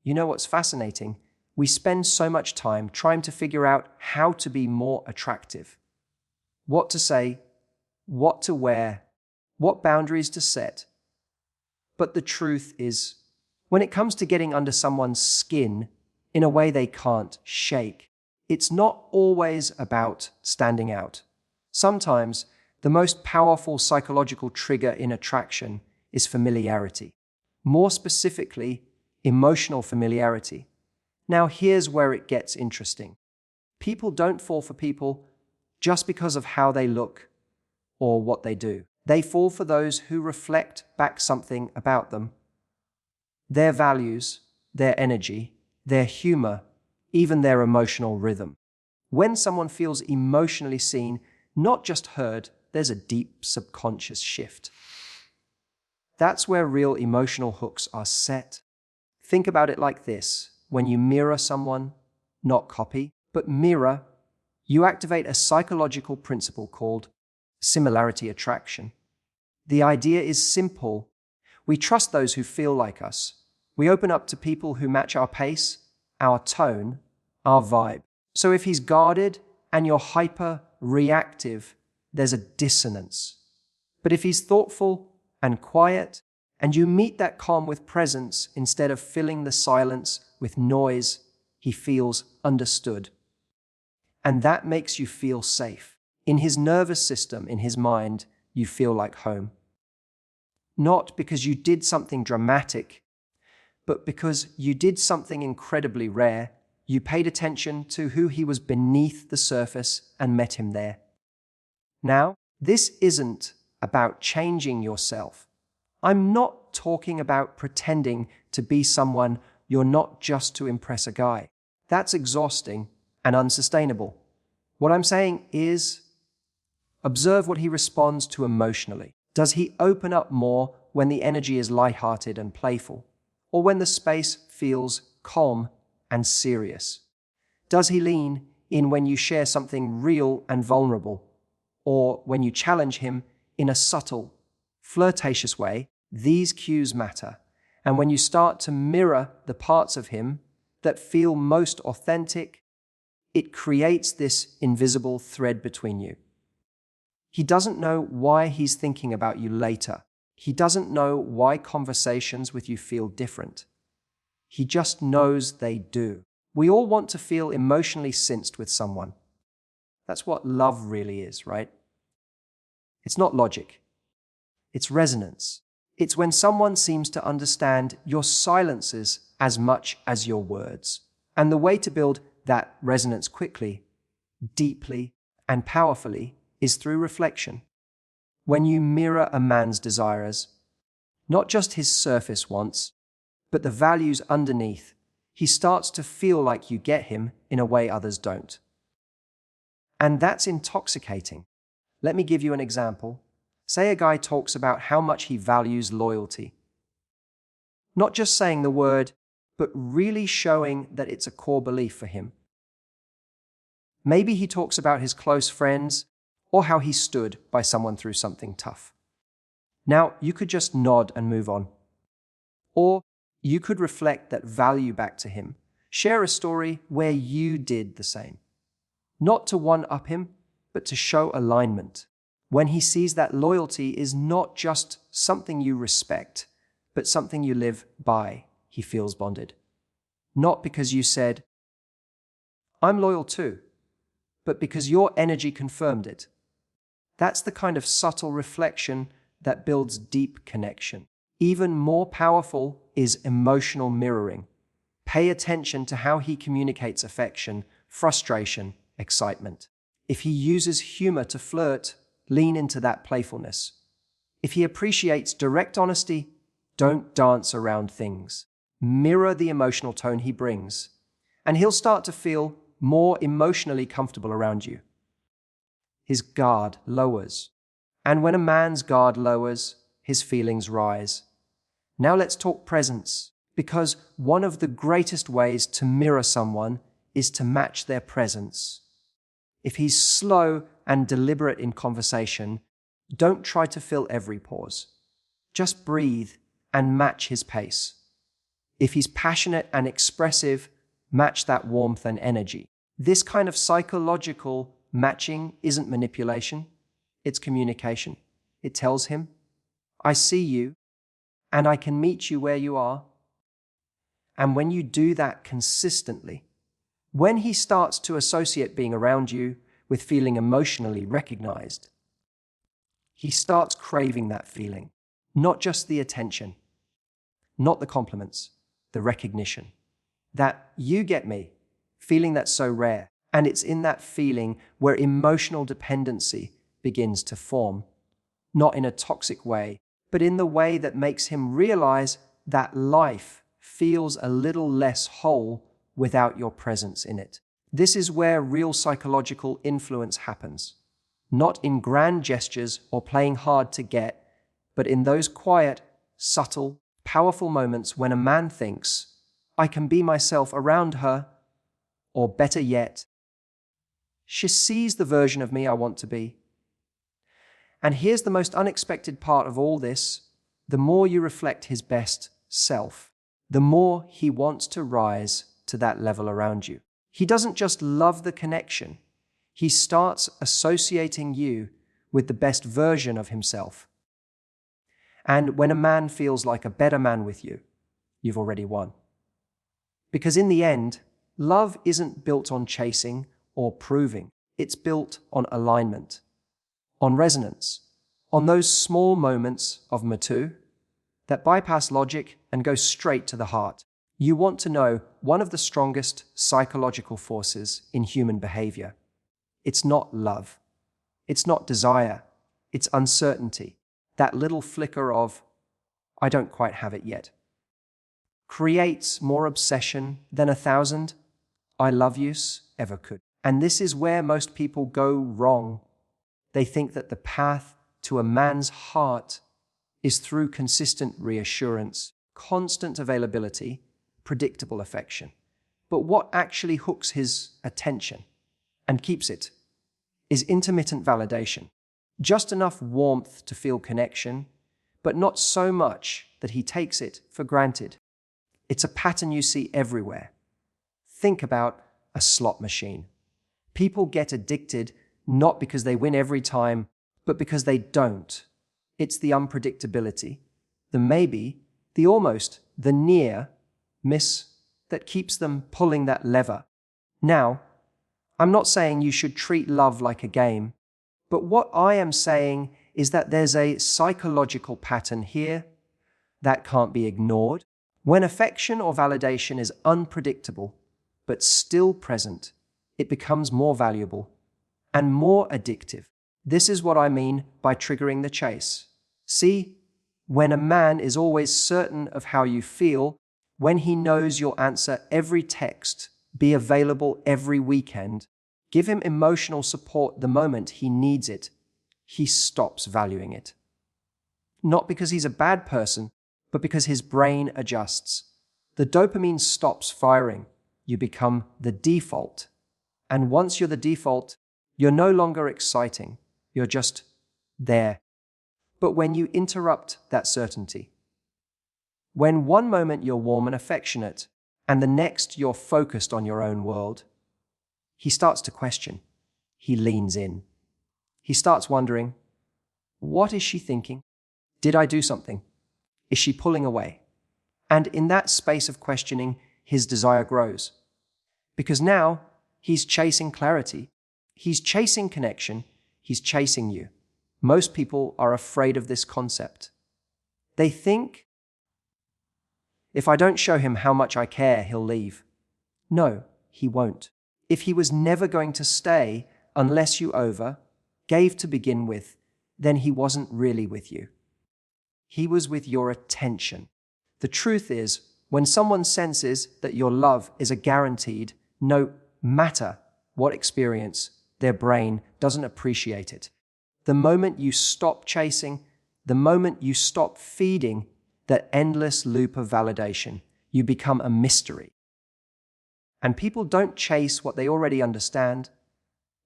You know what's fascinating? We spend so much time trying to figure out how to be more attractive. What to say, what to wear, what boundaries to set. But the truth is, when it comes to getting under someone's skin in a way they can't shake, it's not always about standing out. Sometimes, the most powerful psychological trigger in attraction is familiarity. More specifically, emotional familiarity. Now here's where it gets interesting. People don't fall for people just because of how they look or what they do. They fall for those who reflect back something about them. Their values, their energy, their humor, even their emotional rhythm. When someone feels emotionally seen, not just heard, there's a deep subconscious shift. That's where real emotional hooks are set. Think about it like this. When you mirror someone, not copy, but mirror, you activate a psychological principle called similarity attraction. The idea is simple. We trust those who feel like us. We open up to people who match our pace, our tone, our vibe. So if he's guarded and you're hyper-reactive, there's a dissonance. But if he's thoughtful and quiet, and you meet that calm with presence instead of filling the silence with noise, he feels understood. And that makes you feel safe. In his nervous system, in his mind, you feel like home. Not because you did something dramatic, but because you did something incredibly rare. You paid attention to who he was beneath the surface and met him there. Now, this isn't about changing yourself. I'm not talking about pretending to be someone you're not just to impress a guy. That's exhausting and unsustainable. What I'm saying is, observe what he responds to emotionally. Does he open up more when the energy is lighthearted and playful, or when the space feels calm and serious? Does he lean in when you share something real and vulnerable, or when you challenge him in a subtle, flirtatious way? These cues matter. And when you start to mirror the parts of him that feel most authentic, it creates this invisible thread between you. He doesn't know why he's thinking about you later. He doesn't know why conversations with you feel different. He just knows they do. We all want to feel emotionally sensed with someone. That's what love really is, right? It's not logic. It's resonance. It's when someone seems to understand your silences as much as your words. And the way to build that resonance quickly, deeply, and powerfully is through reflection. When you mirror a man's desires, not just his surface wants, but the values underneath, he starts to feel like you get him in a way others don't. And that's intoxicating. Let me give you an example. Say a guy talks about how much he values loyalty. Not just saying the word, but really showing that it's a core belief for him. Maybe he talks about his close friends or how he stood by someone through something tough. Now, you could just nod and move on. Or you could reflect that value back to him. Share a story where you did the same. Not to one-up him, but to show alignment. When he sees that loyalty is not just something you respect, but something you live by, he feels bonded. Not because you said, "I'm loyal too," but because your energy confirmed it. That's the kind of subtle reflection that builds deep connection. Even more powerful is emotional mirroring. Pay attention to how he communicates affection, frustration, excitement. If he uses humor to flirt, lean into that playfulness. If he appreciates direct honesty, don't dance around things. Mirror the emotional tone he brings, and he'll start to feel more emotionally comfortable around you. His guard lowers. And when a man's guard lowers, his feelings rise. Now let's talk presence, because one of the greatest ways to mirror someone is to match their presence. If he's slow and deliberate in conversation, don't try to fill every pause. Just breathe and match his pace. If he's passionate and expressive, match that warmth and energy. This kind of psychological matching isn't manipulation, it's communication. It tells him, I see you, and I can meet you where you are. And when you do that consistently, when he starts to associate being around you with feeling emotionally recognized, he starts craving that feeling, not just the attention, not the compliments, the recognition. That you get me, feeling that's so rare. And it's in that feeling where emotional dependency begins to form, not in a toxic way, but in the way that makes him realize that life feels a little less whole without your presence in it. This is where real psychological influence happens, not in grand gestures or playing hard to get, but in those quiet, subtle, powerful moments when a man thinks, I can be myself around her, or better yet, she sees the version of me I want to be. And here's the most unexpected part of all this. The more you reflect his best self, the more he wants to rise to that level around you. He doesn't just love the connection. He starts associating you with the best version of himself. And when a man feels like a better man with you, you've already won. Because in the end, love isn't built on chasing or proving. It's built on alignment, on resonance, on those small moments of Matthew that bypass logic and go straight to the heart. You want to know one of the strongest psychological forces in human behavior. It's not love. It's not desire. It's uncertainty. That little flicker of, I don't quite have it yet, creates more obsession than 1,000 I love yous ever could. And this is where most people go wrong. They think that the path to a man's heart is through consistent reassurance, constant availability, predictable affection. But what actually hooks his attention and keeps it is intermittent validation. Just enough warmth to feel connection, but not so much that he takes it for granted. It's a pattern you see everywhere. Think about a slot machine. People get addicted not because they win every time, but because they don't. It's the unpredictability, the maybe, the almost, the near miss that keeps them pulling that lever. Now, I'm not saying you should treat love like a game, but what I am saying is that there's a psychological pattern here that can't be ignored. When affection or validation is unpredictable, but still present, it becomes more valuable and more addictive. This is what I mean by triggering the chase. See, when a man is always certain of how you feel, when he knows you'll answer every text, be available every weekend, give him emotional support the moment he needs it, he stops valuing it. Not because he's a bad person, but because his brain adjusts. The dopamine stops firing. You become the default. And once you're the default, you're no longer exciting. You're just there. But when you interrupt that certainty, when one moment you're warm and affectionate, and the next you're focused on your own world, he starts to question. He leans in. He starts wondering, what is she thinking? Did I do something? Is she pulling away? And in that space of questioning, his desire grows. Because now he's chasing clarity. He's chasing connection. He's chasing you. Most people are afraid of this concept. They think, if I don't show him how much I care, he'll leave. No, he won't. If he was never going to stay unless you gave to begin with, then he wasn't really with you. He was with your attention. The truth is, when someone senses that your love is a guaranteed, no matter what experience, their brain doesn't appreciate it. The moment you stop chasing, the moment you stop feeding that endless loop of validation, you become a mystery. And people don't chase what they already understand.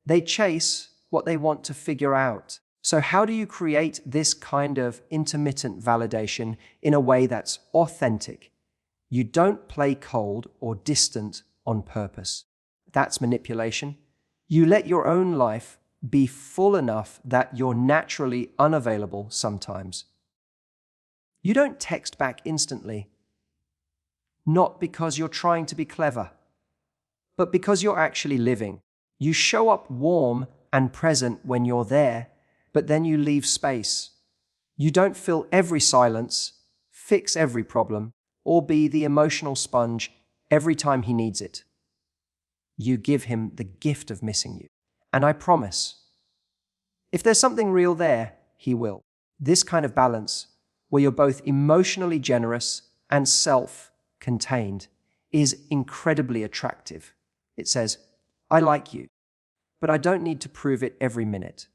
They chase what they want to figure out. So how do you create this kind of intermittent validation in a way that's authentic? You don't play cold or distant on purpose. That's manipulation. You let your own life be full enough that you're naturally unavailable sometimes. You don't text back instantly, not because you're trying to be clever, but because you're actually living. You show up warm and present when you're there, but then you leave space. You don't fill every silence, fix every problem, or be the emotional sponge every time he needs it. You give him the gift of missing you. And I promise, if there's something real there, he will. This kind of balance, where you're both emotionally generous and self-contained, is incredibly attractive. It says, I like you, but I don't need to prove it every minute.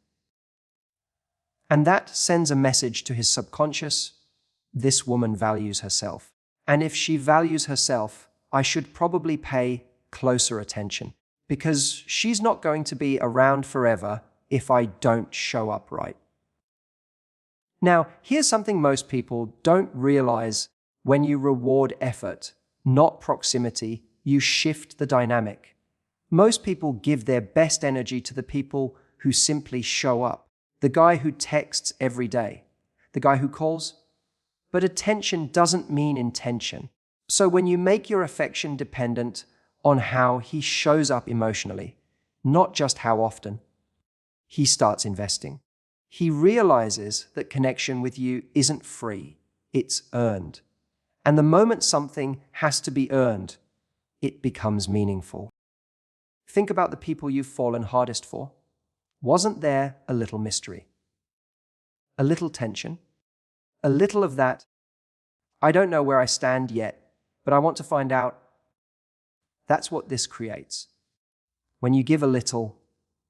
And that sends a message to his subconscious: this woman values herself. And if she values herself, I should probably pay closer attention, because she's not going to be around forever if I don't show up right. Now, here's something most people don't realize. When you reward effort, not proximity, you shift the dynamic. Most people give their best energy to the people who simply show up. The guy who texts every day, the guy who calls. But attention doesn't mean intention. So when you make your affection dependent on how he shows up emotionally, not just how often, he starts investing. He realizes that connection with you isn't free, it's earned. And the moment something has to be earned, it becomes meaningful. Think about the people you've fallen hardest for. Wasn't there a little mystery? A little tension? A little of that, I don't know where I stand yet, but I want to find out. That's what this creates. When you give a little,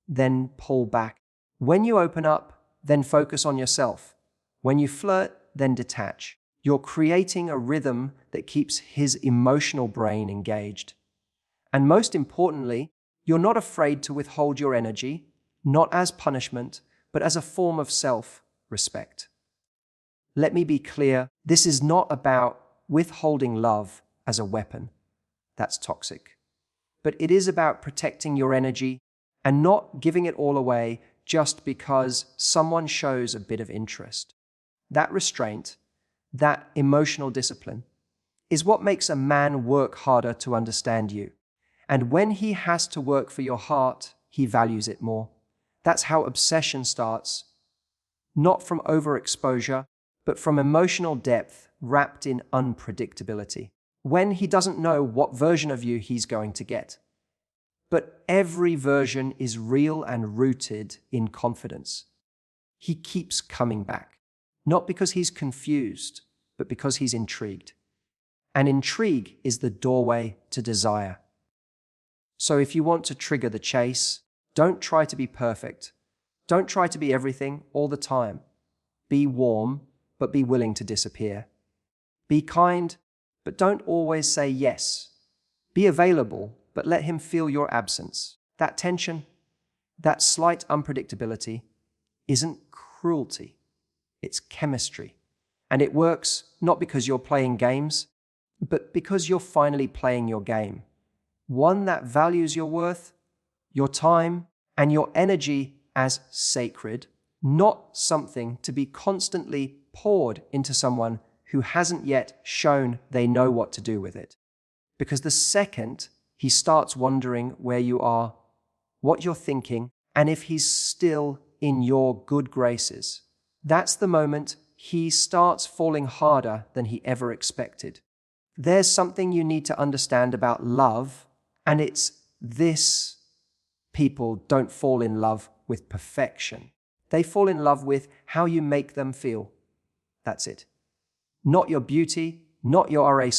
then pull back. When you open up, then focus on yourself. When you flirt, then detach. You're creating a rhythm that keeps his emotional brain engaged. And most importantly, you're not afraid to withhold your energy, not as punishment, but as a form of self-respect. Let me be clear, this is not about withholding love as a weapon. That's toxic. But it is about protecting your energy and not giving it all away just because someone shows a bit of interest. That restraint, that emotional discipline, is what makes a man work harder to understand you. And when he has to work for your heart, he values it more. That's how obsession starts, not from overexposure, but from emotional depth wrapped in unpredictability. When he doesn't know what version of you he's going to get. But every version is real and rooted in confidence. He keeps coming back, not because he's confused, but because he's intrigued. And intrigue is the doorway to desire. So if you want to trigger the chase, don't try to be perfect. Don't try to be everything all the time. Be warm, but be willing to disappear. Be kind, but don't always say yes. Be available, but let him feel your absence. That tension, that slight unpredictability, isn't cruelty. It's chemistry. And it works not because you're playing games, but because you're finally playing your game. One that values your worth, your time, and your energy as sacred, not something to be constantly poured into someone who hasn't yet shown they know what to do with it. Because the second he starts wondering where you are, what you're thinking, and if he's still in your good graces, that's the moment he starts falling harder than he ever expected. There's something you need to understand about love, and it's this: people don't fall in love with perfection. They fall in love with how you make them feel. That's it. Not your beauty, not your RA,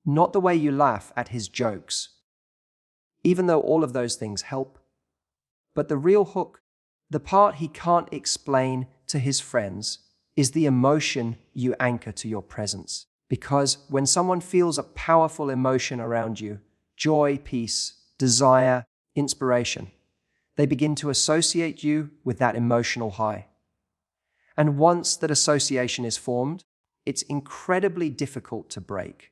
not the way you laugh at his jokes, even though all of those things help. But the real hook, the part he can't explain to his friends, is the emotion you anchor to your presence. Because when someone feels a powerful emotion around you, joy, peace, desire, inspiration, they begin to associate you with that emotional high. And once that association is formed, it's incredibly difficult to break.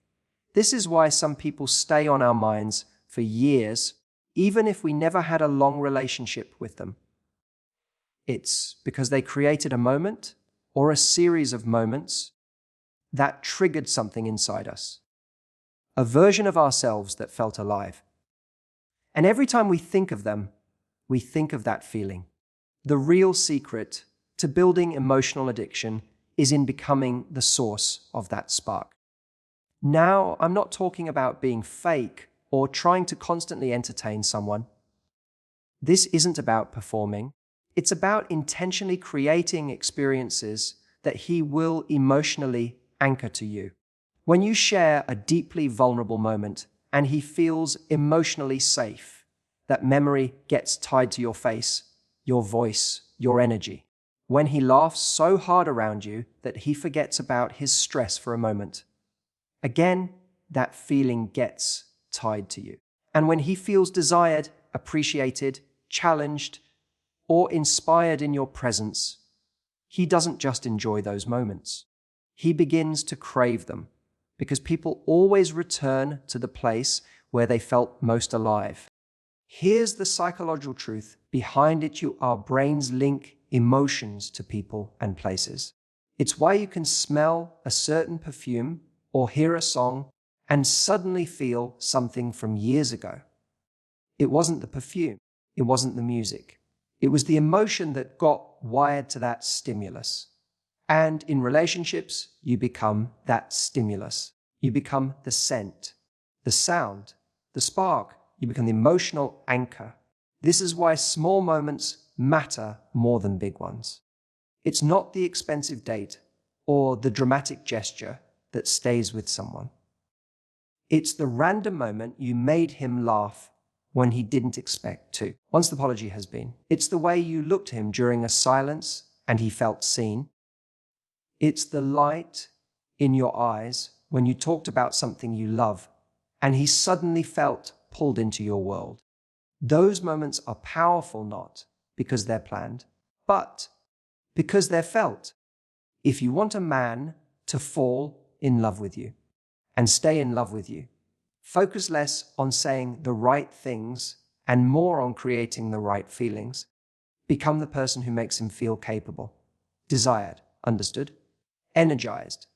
This is why some people stay on our minds for years, even if we never had a long relationship with them. It's because they created a moment or a series of moments that triggered something inside us, a version of ourselves that felt alive. And every time we think of them, we think of that feeling. The real secret to building emotional addiction is in becoming the source of that spark. Now, I'm not talking about being fake or trying to constantly entertain someone. This isn't about performing. It's about intentionally creating experiences that he will emotionally anchor to you. When you share a deeply vulnerable moment and he feels emotionally safe, that memory gets tied to your face, your voice, your energy. When he laughs so hard around you that he forgets about his stress for a moment. Again, that feeling gets tied to you. And when he feels desired, appreciated, challenged, or inspired in your presence, he doesn't just enjoy those moments. He begins to crave them, because people always return to the place where they felt most alive. Here's the psychological truth behind it: our brains link emotions to people and places. It's why you can smell a certain perfume or hear a song and suddenly feel something from years ago. It wasn't the perfume, it wasn't the music. It was the emotion that got wired to that stimulus. And in relationships, you become that stimulus. You become the scent, the sound, the spark. You become the emotional anchor. This is why small moments matter more than big ones. It's not the expensive date or the dramatic gesture that stays with someone. It's the random moment you made him laugh when he didn't expect to. Once the apology has been. It's the way you looked at him during a silence and he felt seen. It's the light in your eyes when you talked about something you love and he suddenly felt pulled into your world. Those moments are powerful not because they're planned, but because they're felt. If you want a man to fall in love with you and stay in love with you, focus less on saying the right things and more on creating the right feelings. Become the person who makes him feel capable, desired, understood, energized.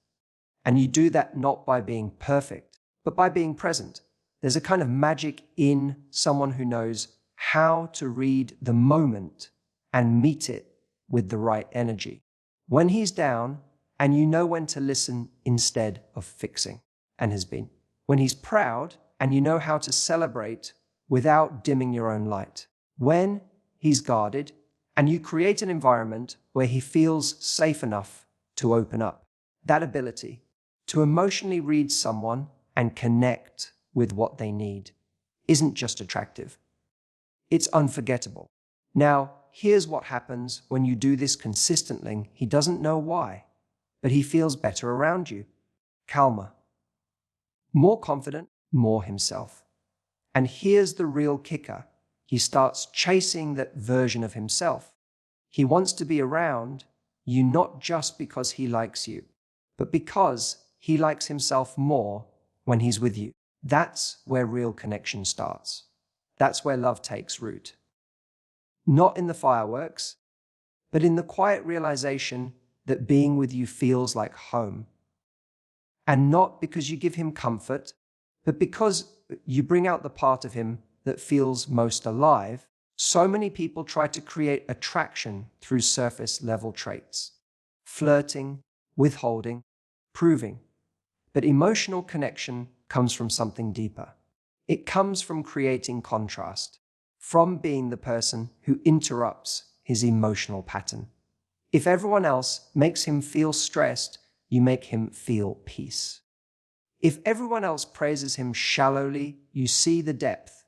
And you do that not by being perfect, but by being present. There's a kind of magic in someone who knows how to read the moment and meet it with the right energy. When he's down, and you know when to listen instead of fixing, and has been. When he's proud, and you know how to celebrate without dimming your own light. When he's guarded, and you create an environment where he feels safe enough to open up. That ability to emotionally read someone and connect with what they need isn't just attractive. It's unforgettable. Now, here's what happens when you do this consistently. He doesn't know why, but he feels better around you. Calmer. More confident, more himself. And here's the real kicker. He starts chasing that version of himself. He wants to be around you not just because he likes you, but because he likes himself more when he's with you. That's where real connection starts. That's where love takes root. Not in the fireworks, but in the quiet realization that being with you feels like home. And not because you give him comfort, but because you bring out the part of him that feels most alive. So many people try to create attraction through surface level traits. Flirting, withholding, proving. But emotional connection comes from something deeper. It comes from creating contrast, from being the person who interrupts his emotional pattern. If everyone else makes him feel stressed, you make him feel peace. If everyone else praises him shallowly, you see the depth.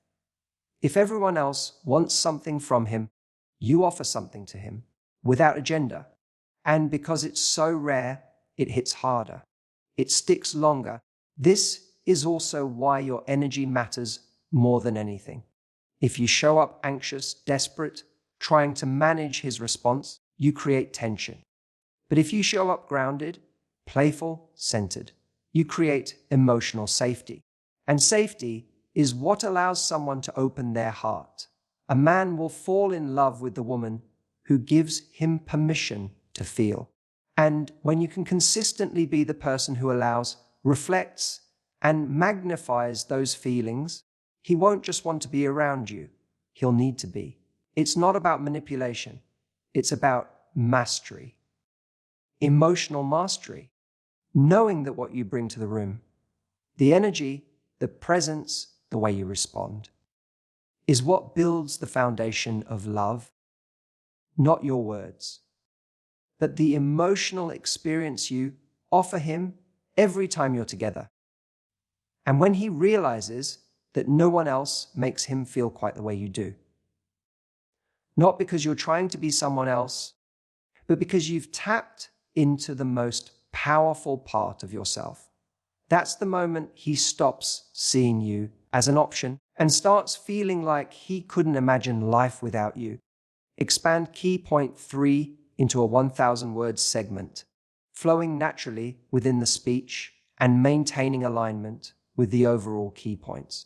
If everyone else wants something from him, you offer something to him without agenda. And because it's so rare, it hits harder. It sticks longer. This is also why your energy matters more than anything. If you show up anxious, desperate, trying to manage his response, you create tension. But if you show up grounded, playful, centered, You create emotional safety. And safety is what allows someone to open their heart. A man will fall in love with the woman who gives him permission to feel. And when you can consistently be the person who allows, reflects, and magnifies those feelings, he won't just want to be around you. He'll need to be. It's not about manipulation. It's about mastery. Emotional mastery. Knowing that what you bring to the room, the energy, the presence, the way you respond, is what builds the foundation of love, not your words, but the emotional experience you offer him every time you're together. And when he realizes that no one else makes him feel quite the way you do. Not because you're trying to be someone else, but because you've tapped into the most powerful part of yourself. That's the moment he stops seeing you as an option and starts feeling like he couldn't imagine life without you. Expand key point 3 into a 1,000-word segment, flowing naturally within the speech and maintaining alignment with the overall key points.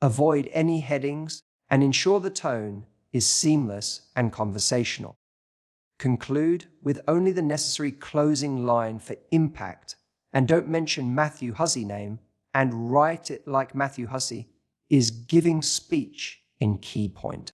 Avoid any headings and ensure the tone is seamless and conversational. Conclude with only the necessary closing line for impact, and don't mention Matthew Hussey name, and write it like Matthew Hussey is giving speech in key point.